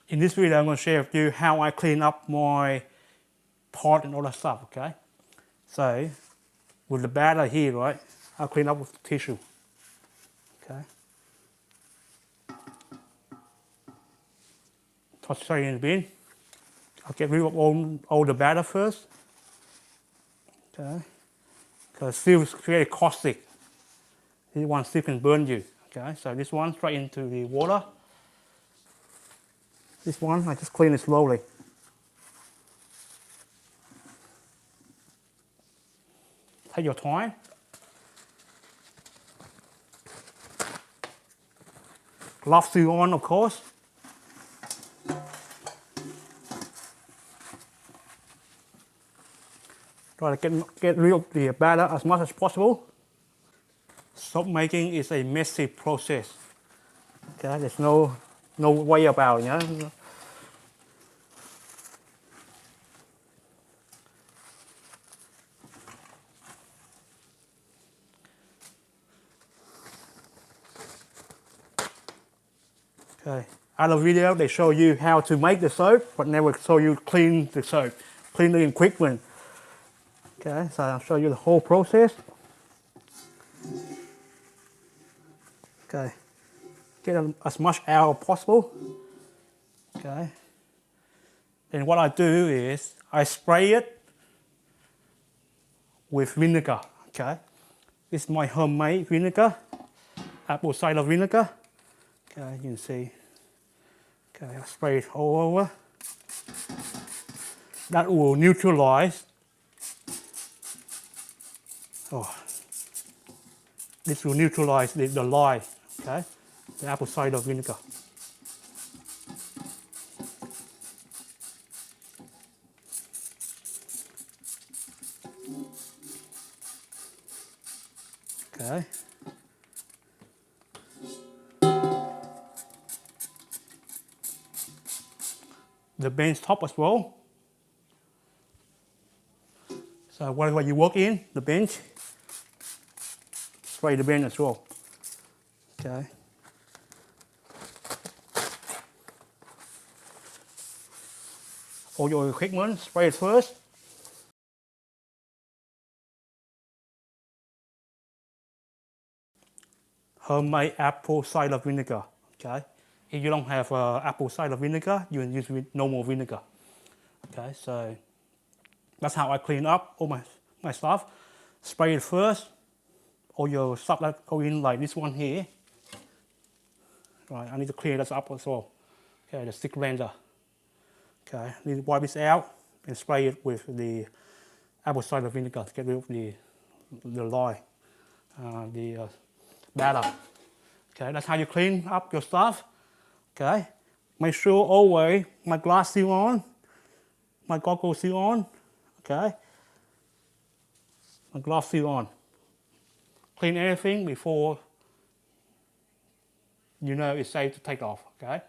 In this video, I'm going to share with you how I clean up my pot and all that stuff, okay? So, with the batter here, right, I'll clean up with tissue, okay? Toss it straight in the bin. I'll get rid of all the batter first, okay? Because steel is very caustic. This one still can burn you, okay? So this one straight into the water. This one, I just clean it slowly. Take your time. Gloves still on, of course. Try to get rid of the batter as much as possible. Soap making is a messy process. Okay, there's no way about it, yeah? Okay. Other video they show you how to make the soap, but never show you clean the soap, clean the equipment. Okay, so I'll show you the whole process. Okay, get as much out as possible. Okay, then what I do is I spray it with vinegar. Okay, this is my homemade vinegar, apple cider vinegar. Okay, you can see. Okay, I spray it all over. That will neutralize. Oh, this will neutralize the lye. Okay, the apple cider vinegar. Okay. The bench top as well. So whatever you work in, the bench, spray the bench as well. Okay. All your equipment, spray it first. Homemade apple cider vinegar. Okay. If you don't have apple cider vinegar, you can use normal vinegar. Okay, so that's how I clean up all my stuff. Spray it first. All your stuff that go in like this one here. Right, I need to clean this up as well. Okay, the stick blender. Okay, need to wipe this out and spray it with the apple cider vinegar to get rid of the lye, the batter. Okay, that's how you clean up your stuff. Okay, make sure always my glass still on, my goggles still on. Okay, my gloves still on. Clean everything before you know it's safe to take off. Okay.